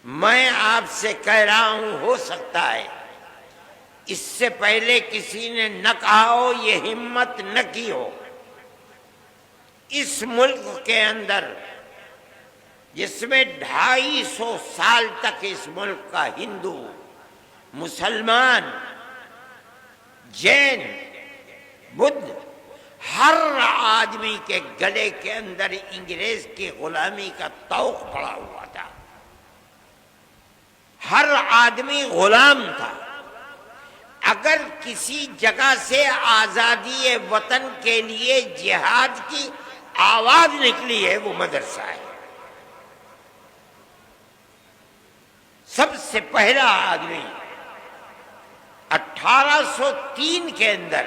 میں آپ سے کہہ رہا ہوں، ہو سکتا ہے اس سے پہلے کسی نے نہ کہا ہو، یہ ہمت نہ کی ہو۔ اس ملک کے اندر جس میں 250 سال تک اس ملک کا ہندو، مسلمان، جین، بدھ، ہر آدمی کے گلے کے اندر انگریز کی غلامی کا طوق پڑا ہوا تھا۔ ہر آدمی غلام تھا۔ اگر کسی جگہ سے آزادی وطن کے لیے جہاد کی آواز نکلی ہے وہ مدرسہ ہے۔ سب سے پہلا آدمی 1803 کے اندر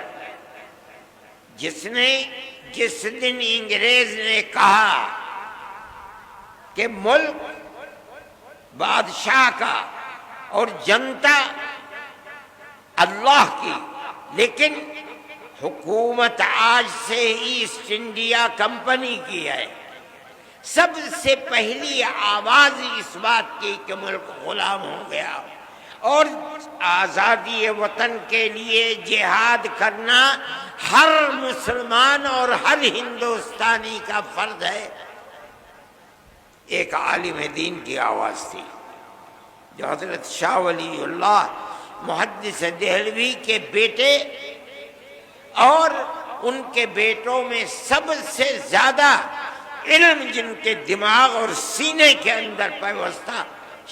جس دن انگریز نے کہا کہ ملک بادشاہ کا اور جنتا اللہ کی، لیکن حکومت آج سے ایسٹ انڈیا کمپنی کی ہے، سب سے پہلی آواز اس بات کی کہ ملک غلام ہو گیا اور آزادی وطن کے لیے جہاد کرنا ہر مسلمان اور ہر ہندوستانی کا فرض ہے۔ ایک عالم دین کی آواز تھی جو حضرت شاہ ولی اللہ محدث دہلوی کے بیٹے اور ان کے بیٹوں میں سب سے زیادہ علم جن کے دماغ اور سینے کے اندر پیوستہ،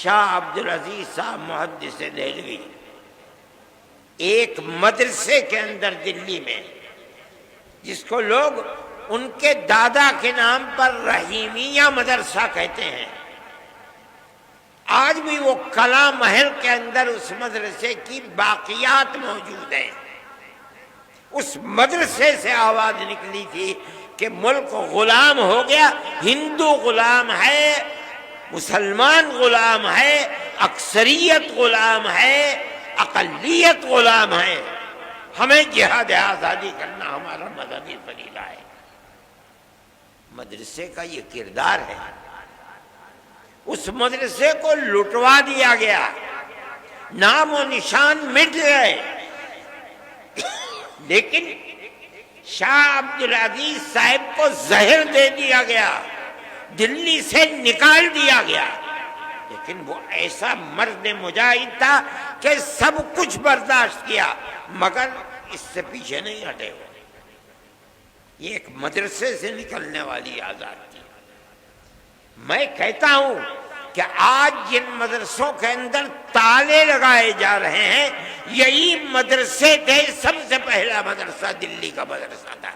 شاہ عبدالعزیز صاحب محدث دہلوی، ایک مدرسے کے اندر دلی میں، جس کو لوگ ان کے دادا کے نام پر رحیمیہ مدرسہ کہتے ہیں، آج بھی وہ کلا محل کے اندر اس مدرسے کی باقیات موجود ہیں۔ اس مدرسے سے آواز نکلی تھی کہ ملک غلام ہو گیا، ہندو غلام ہے، مسلمان غلام ہے، اکثریت غلام ہے، اقلیت غلام ہے، ہمیں جہاد آزادی کرنا ہمارا مذہبی فریضہ ہے۔ مدرسے کا یہ کردار ہے۔ اس مدرسے کو لٹوا دیا گیا، نام و نشان مٹ گئے، لیکن شاہ عبدالعزیز صاحب کو زہر دے دیا گیا، دلی سے نکال دیا گیا، لیکن وہ ایسا مرد مجاہد تھا کہ سب کچھ برداشت کیا مگر اس سے پیچھے نہیں ہٹے ہوئے۔ یہ ایک مدرسے سے نکلنے والی آزادی تھی۔ میں کہتا ہوں کہ آج جن مدرسوں کے اندر تالے لگائے جا رہے ہیں یہی مدرسے تھے۔ سب سے پہلا مدرسہ دلی کا مدرسہ تھا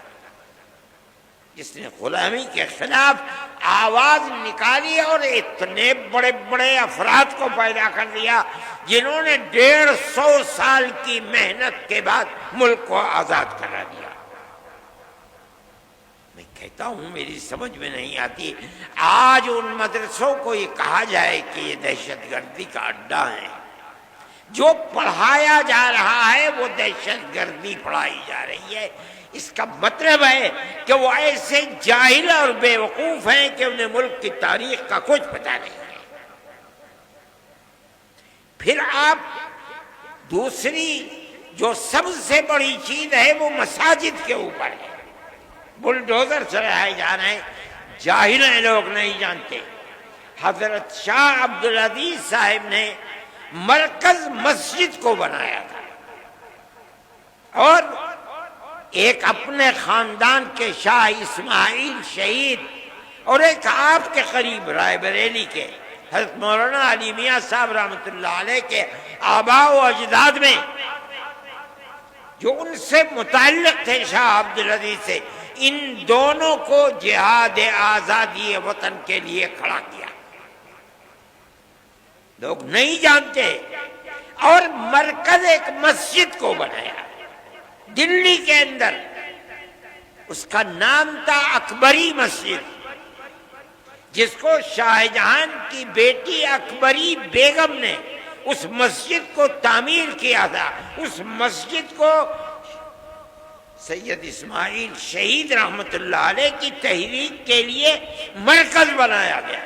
جس نے غلامی کے خلاف آواز نکالی اور اتنے بڑے بڑے افراد کو پیدا کر دیا جنہوں نے 150 سال کی محنت کے بعد ملک کو آزاد کرا دیا۔ میں کہتا ہوں میری سمجھ میں نہیں آتی آج ان مدرسوں کو یہ کہا جائے کہ یہ دہشت گردی کا اڈا ہے۔ جو پڑھایا جا رہا ہے وہ دہشت گردی پڑھائی جا رہی ہے۔ اس کا مطلب ہے کہ وہ ایسے جاہل اور بے وقوف ہیں کہ انہیں ملک کی تاریخ کا کچھ پتہ نہیں ہے۔ پھر آپ دوسری جو سب سے بڑی چیز ہے وہ مساجد کے اوپر ہے، بلڈوزر چلائے جا رہے ہیں، جاہل ہیں، لوگ نہیں جانتے۔ حضرت شاہ عبدالعزیز صاحب نے مرکز مسجد کو بنایا تھا اور ایک اپنے خاندان کے شاہ اسماعیل شہید اور ایک آپ کے قریب رائے بریلی کے حضرت مولانا علی میاں صاحب رحمۃ اللہ علیہ کے آباء و اجداد میں جو ان سے متعلق تھے شاہ عبدالعزیز سے، ان دونوں کو جہاد آزادی وطن کے لیے کھڑا کیا۔ لوگ نہیں جانتے، اور مرکز ایک مسجد کو بنایا دلی کے اندر، اس کا نام تھا اکبری مسجد، جس کو شاہ جہاں کی بیٹی اکبری بیگم نے اس مسجد کو تعمیر کیا تھا۔ اس مسجد کو سید اسماعیل شہید رحمت اللہ علیہ کی تحریک کے لیے مرکز بنایا گیا۔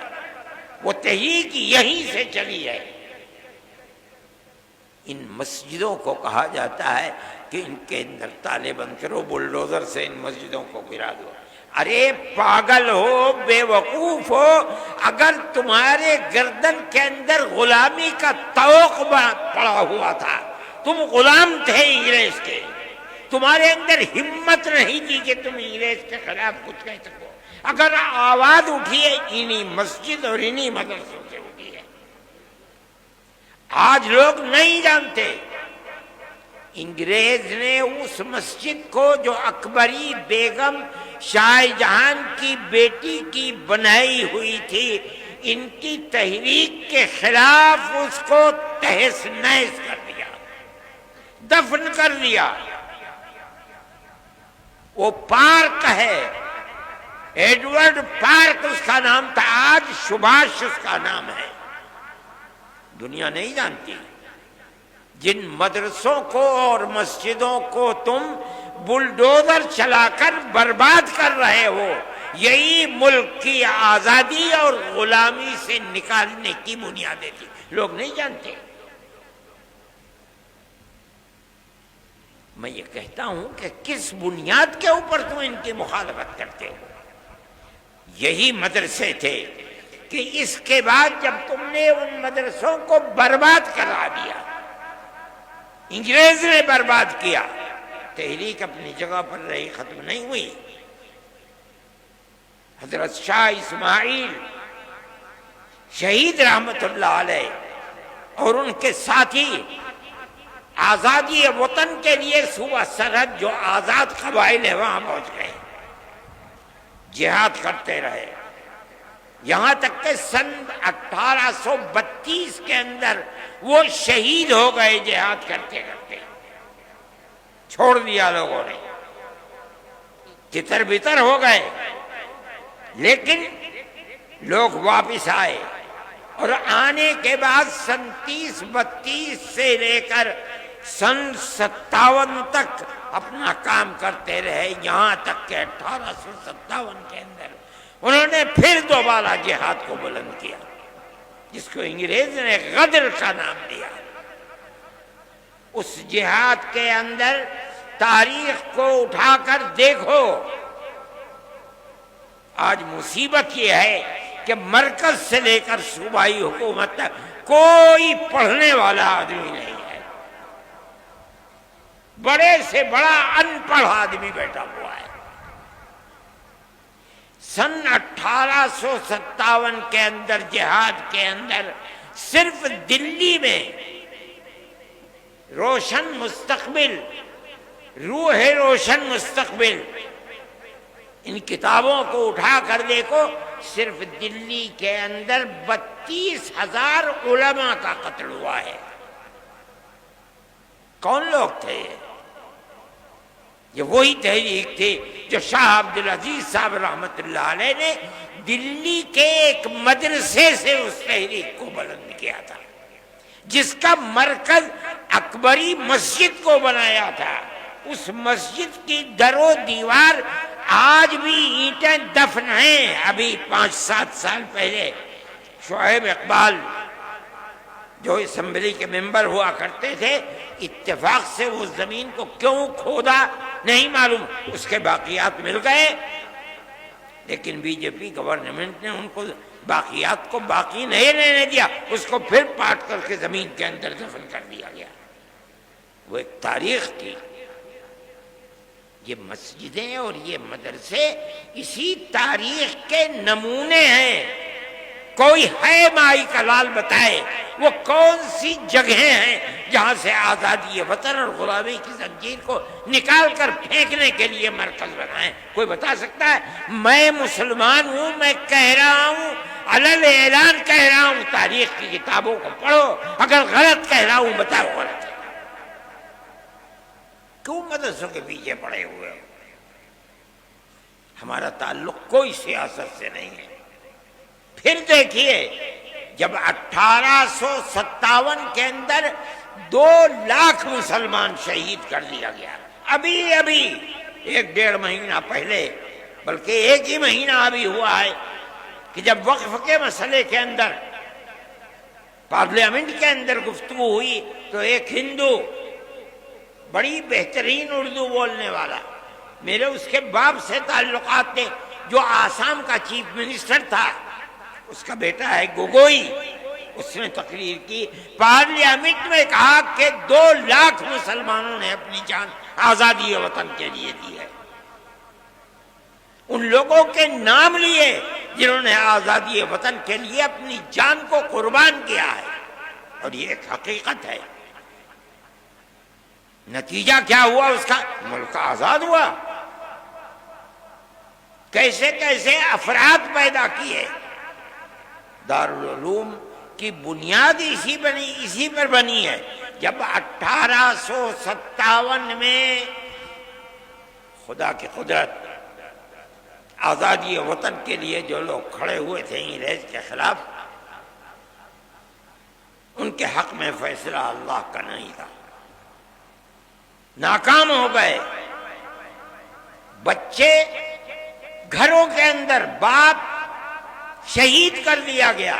وہ تحریک یہیں سے چلی ہے۔ ان مسجدوں کو کہا جاتا ہے کہ ان کے اندر تالے بند کرو، بلڈوزر سے ان مسجدوں کو گرا دو۔ ارے پاگل ہو، بے وقوف ہو، اگر تمہارے گردن کے اندر غلامی کا طوق پڑا ہوا تھا، تم غلام تھے انگریز کے، تمہارے اندر ہمت نہیں تھی کہ تم انگریز کے خلاف کچھ کہہ سکو، اگر آواز اٹھی ہے انہی مسجد اور انہی مدرسوں سے اٹھی ہے۔ آج لوگ نہیں جانتے انگریز نے اس مسجد کو جو اکبری بیگم شاہ جہان کی بیٹی کی بنائی ہوئی تھی، ان کی تحریک کے خلاف اس کو تہس نہس کر دیا، دفن کر دیا۔ وہ پارک ہے، ایڈورڈ پارک اس کا نام تھا، آج سبھاش اس کا نام ہے۔ دنیا نہیں جانتی جن مدرسوں کو اور مسجدوں کو تم بلڈوزر چلا کر برباد کر رہے ہو، یہی ملک کی آزادی اور غلامی سے نکالنے کی بنیادیں تھی، لوگ نہیں جانتے۔ میں یہ کہتا ہوں کہ کس بنیاد کے اوپر تم ان کی مخالفت کرتے ہو؟ یہی مدرسے تھے کہ اس کے بعد جب تم نے ان مدرسوں کو برباد کرا دیا، انگریز نے برباد کیا، تحریک اپنی جگہ پر رہی، ختم نہیں ہوئی۔ حضرت شاہ اسماعیل شہید رحمت اللہ علیہ اور ان کے ساتھی آزادی وطن کے لیے صوبہ سرحد جو آزاد قبائل ہیں وہاں پہنچ گئے، جہاد کرتے رہے، یہاں تک کہ سن 1832 کے اندر وہ شہید ہو گئے جہاد کرتے کرتے، چھوڑ دیا لوگوں نے، تتر بتر ہو گئے، لیکن لوگ واپس آئے، اور آنے کے بعد سن 30-32 سے لے کر سن 57 تک اپنا کام کرتے رہے، یہاں تک کہ 1857 کے اندر انہوں نے پھر دوبارہ جہاد کو بلند کیا، جس کو انگریز نے غدر کا نام دیا۔ اس جہاد کے اندر تاریخ کو اٹھا کر دیکھو، آج مصیبت یہ ہے کہ مرکز سے لے کر صوبائی حکومت تک کوئی پڑھنے والا آدمی نہیں ہے، بڑے سے بڑا ان پڑھ آدمی بیٹھا ہوا ہے۔ سن 1857 کے اندر جہاد کے اندر صرف دلی میں روشن مستقبل، روح روشن مستقبل، ان کتابوں کو اٹھا کر دیکھو، صرف دلی کے اندر 32,000 علماء کا قتل ہوا ہے۔ کون لوگ تھے یہ وہی تحریک تھی جو شاہ عبدالعزیز صاحب رحمت اللہ علیہ نے دلی کے ایک مدرسے سے اس تحریک کو بلند کیا تھا، جس کا مرکز اکبری مسجد کو بنایا تھا۔ اس مسجد کی در و دیوار آج بھی اینٹیں دفن ہیں۔ ابھی 5-7 سال پہلے شعیب اقبال جو اسمبلی کے ممبر ہوا کرتے تھے، اتفاق سے وہ زمین کو کیوں کھودا نہیں معلوم، اس کے باقیات مل گئے، لیکن بی جے پی گورنمنٹ نے ان کو باقیات کو باقی نہیں رہنے دیا، اس کو پھر پاٹ کر کے زمین کے اندر دفن کر دیا گیا۔ وہ ایک تاریخ تھی۔ یہ مسجدیں اور یہ مدرسے اسی تاریخ کے نمونے ہیں۔ کوئی ہے مائی کا لال بتائے وہ کون سی جگہیں ہیں جہاں سے آزادی وطن اور غلامی کی زنجیر کو نکال کر پھینکنے کے لیے مرکز بنائیں؟ کوئی بتا سکتا ہے؟ میں مسلمان ہوں، میں کہہ رہا ہوں، علل اعلان کہہ رہا ہوں، تاریخ کی کتابوں کو پڑھو، اگر غلط کہہ رہا ہوں بتاؤ غلط ہے۔ کیوں مدرسوں کے پیچھے پڑے ہوئے؟ ہمارا تعلق کوئی سیاست سے نہیں ہے۔ پھر دیکھیے، جب 1857 کے اندر 2 لاکھ مسلمان شہید کر دیا گیا، ابھی 1-1.5 مہینہ پہلے، بلکہ 1 ہی مہینہ ابھی ہوا ہے کہ جب وقف کے مسئلے کے اندر پارلیمنٹ کے اندر گفتگو ہوئی تو ایک ہندو بڑی بہترین اردو بولنے والا، میرے اس کے باپ سے تعلقات تھے، جو آسام کا چیف منسٹر تھا، اس کا بیٹا ہے گوگوئی، اس نے تقریر کی، پارلیمنٹ میں کہا کہ 2 لاکھ مسلمانوں نے اپنی جان آزادی وطن کے لیے دی ہے۔ ان لوگوں کے نام لیے جنہوں نے آزادی وطن کے لیے اپنی جان کو قربان کیا ہے، اور یہ ایک حقیقت ہے۔ نتیجہ کیا ہوا اس کا؟ ملک آزاد ہوا۔ کیسے کیسے افراد پیدا کیے۔ دارالعلوم کی بنیاد اسی پر بنی ہے۔ جب 1857 میں خدا کی قدرت آزادی وطن کے لیے جو لوگ کھڑے ہوئے تھے انگریز کے خلاف، ان کے حق میں فیصلہ اللہ کا نہیں تھا، ناکام ہو گئے۔ بچے گھروں کے اندر، باپ شہید کر دیا گیا،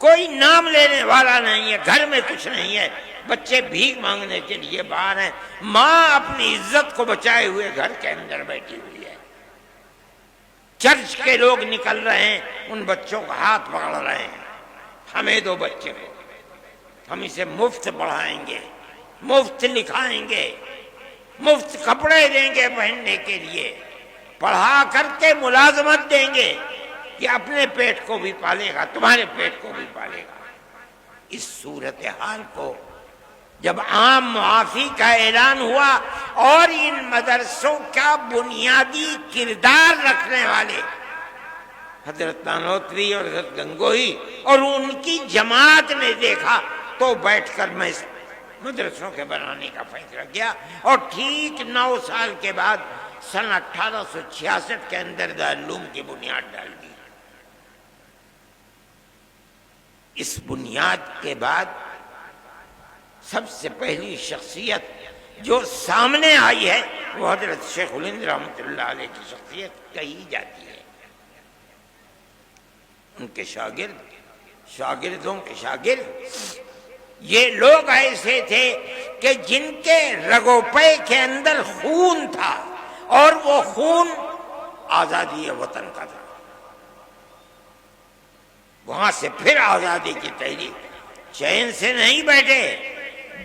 کوئی نام لینے والا نہیں ہے، گھر میں کچھ نہیں ہے، بچے بھیک مانگنے کے لیے باہر ہیں، ماں اپنی عزت کو بچائے ہوئے گھر کے اندر بیٹھی ہوئی ہے۔ چرچ کے لوگ نکل رہے ہیں، ان بچوں کا ہاتھ پکڑ رہے ہیں، ہمیں دو بچے کو، ہم اسے مفت پڑھائیں گے، مفت لکھائیں گے، مفت کپڑے دیں گے پہننے کے لیے، پڑھا کر کے ملازمت دیں گے، یہ اپنے پیٹ کو بھی پالے گا، تمہارے پیٹ کو بھی پالے گا۔ اس صورتحال کو جب عام معافی کا اعلان ہوا اور ان مدرسوں کا بنیادی کردار رکھنے والے حضرت نانوتوی اور حضرت گنگوہی اور ان کی جماعت نے دیکھا تو بیٹھ کر میں مدرسوں کے بنانے کا فیصلہ کیا، اور ٹھیک 9 سال کے بعد سن 1866 کے اندر دارالعلوم کی بنیاد ڈال دی۔ اس بنیاد کے بعد سب سے پہلی شخصیت جو سامنے آئی ہے وہ حضرت شیخ الہند رحمۃ اللہ علیہ کی شخصیت کہی جاتی ہے۔ ان کے شاگردوں کے شاگرد یہ لوگ ایسے تھے کہ جن کے رگو پے کے اندر خون تھا، اور وہ خون آزادی وطن کا تھا۔ وہاں سے پھر آزادی کی تحریک، چین سے نہیں بیٹھے،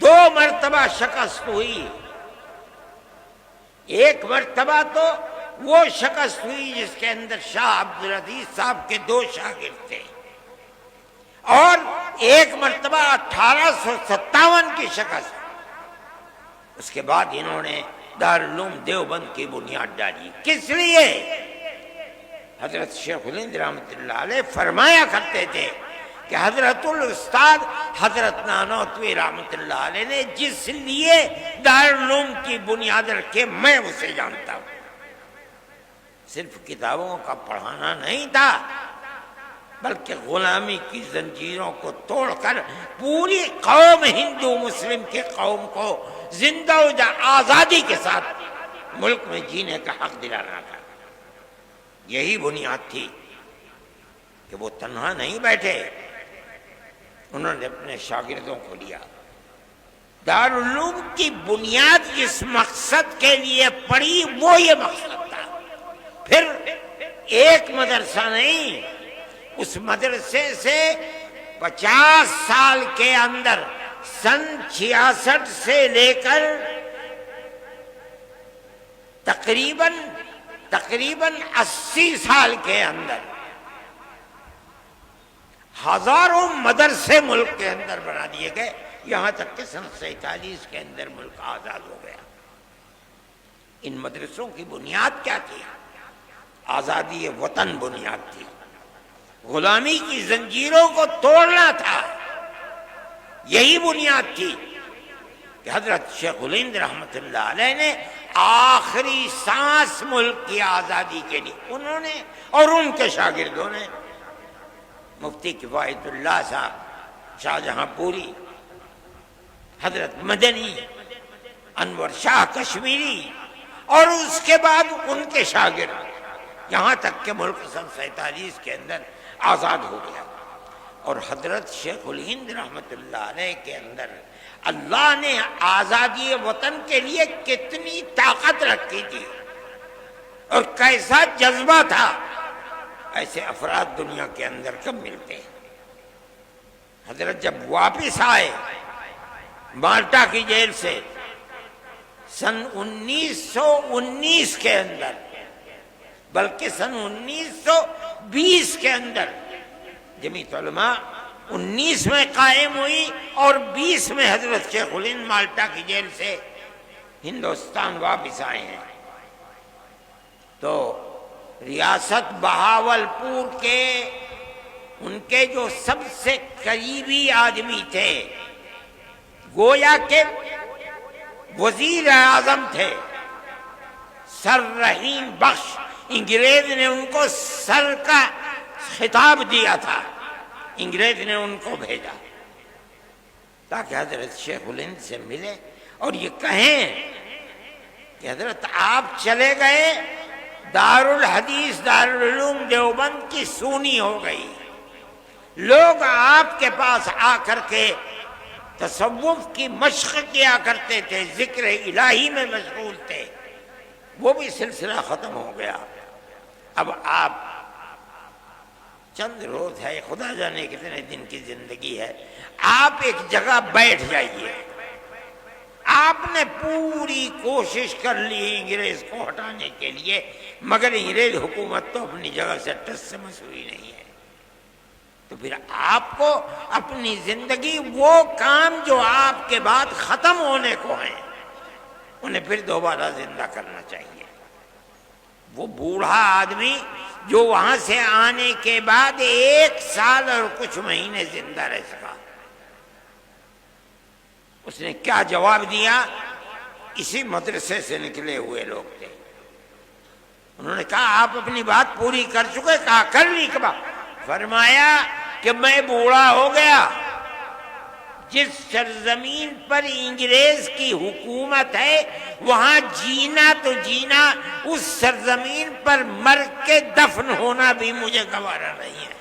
2 مرتبہ شکست ہوئی۔ ایک مرتبہ تو وہ شکست ہوئی جس کے اندر شاہ عبدالعزیز صاحب کے 2 شاگرد تھے، اور ایک مرتبہ 1857 کی شکست۔ اس کے بعد انہوں نے دارالعلوم دیوبند کی بنیاد ڈالی۔ کس لیے؟ حضرت شیخ الہند رحمۃ اللہ علیہ فرمایا کرتے تھے کہ حضرت الاستاد حضرت نانوتوی رحمۃ اللہ علیہ نے جس لیے دارالعلوم کی بنیاد رکھے میں اسے جانتا ہوں۔ صرف کتابوں کا پڑھانا نہیں تھا، بلکہ غلامی کی زنجیروں کو توڑ کر پوری قوم ہندو مسلم کی قوم کو زندہ و آزادی کے ساتھ ملک میں جینے کا حق دلانا تھا۔ یہی بنیاد تھی کہ وہ تنہا نہیں بیٹھے، انہوں نے اپنے شاگردوں کو لیا۔ دارالعلوم کی بنیاد جس مقصد کے لیے پڑی وہ یہ مقصد تھا۔ پھر ایک مدرسہ نہیں، اس مدرسے سے 50 سال کے اندر سن 66 سے لے کر تقریباً 80 سال کے اندر ہزاروں مدرسے ملک کے اندر بنا دیے گئے، یہاں تک کہ سن 47 کے اندر ملک آزاد ہو گیا۔ ان مدرسوں کی بنیاد کیا تھی؟ آزادی وطن بنیاد تھی، غلامی کی زنجیروں کو توڑنا تھا، یہی بنیاد تھی کہ حضرت شیخ الہند رحمۃ اللہ علیہ نے آخری سانس ملک کی آزادی کے لیے انہوں نے اور ان کے شاگردوں نے، مفتی کفایت اللہ صاحب، شاہ جہاں پوری، حضرت مدنی، انور شاہ کشمیری، اور اس کے بعد ان کے شاگرد، یہاں تک کہ ملک سن 47 کے اندر آزاد ہو گیا۔ اور حضرت شیخ الہند رحمت اللہ علیہ کے اندر اللہ نے آزادی وطن کے لیے کتنی طاقت رکھی تھی اور کیسا جذبہ تھا، ایسے افراد دنیا کے اندر کم ملتے ہیں۔ حضرت جب واپس آئے مالٹا کی جیل سے سن 1919 کے اندر، بلکہ سن 1920 کے اندر، جمعیت علماء 19 میں قائم ہوئی اور 20 میں حضرت شیخ الہند مالٹا کی جیل سے ہندوستان واپس آئے ہیں، تو ریاست بہاولپور کے ان کے جو سب سے قریبی آدمی تھے، گویا کہ وزیر اعظم تھے سر رحیم بخش، انگریز نے ان کو سر کا خطاب دیا تھا، انگریز نے ان کو بھیجا تاکہ حضرت شیخ الہند سے ملے اور یہ کہیں کہ حضرت آپ چلے گئے، دارالحدیث دارالعلوم دیوبند کی سونی ہو گئی، لوگ آپ کے پاس آ کر کے تصوف کی مشق کیا کرتے تھے، ذکر الہی میں مشغول تھے، وہ بھی سلسلہ ختم ہو گیا۔ اب آپ چند روز ہے، خدا جانے کتنے دن کی زندگی ہے، آپ ایک جگہ بیٹھ جائیے۔ آپ نے پوری کوشش کر لی انگریز کو ہٹانے کے لیے، مگر انگریز حکومت تو اپنی جگہ سے ٹس سے مس ہوئی نہیں ہے، تو پھر آپ کو اپنی زندگی، وہ کام جو آپ کے بعد ختم ہونے کو ہیں، انہیں پھر دوبارہ زندہ کرنا چاہیے۔ وہ بوڑھا آدمی جو وہاں سے آنے کے بعد 1 سال اور کچھ مہینے زندہ رہ سکا، اس نے کیا جواب دیا؟ اسی مدرسے سے نکلے ہوئے لوگ تھے، انہوں نے کہا آپ اپنی بات پوری کر چکے؟ کہا کر لی۔ فرمایا کہ میں بوڑھا ہو گیا، جس سرزمین پر انگریز کی حکومت ہے وہاں جینا تو جینا، اس سرزمین پر مر کے دفن ہونا بھی مجھے گوارا نہیں ہے۔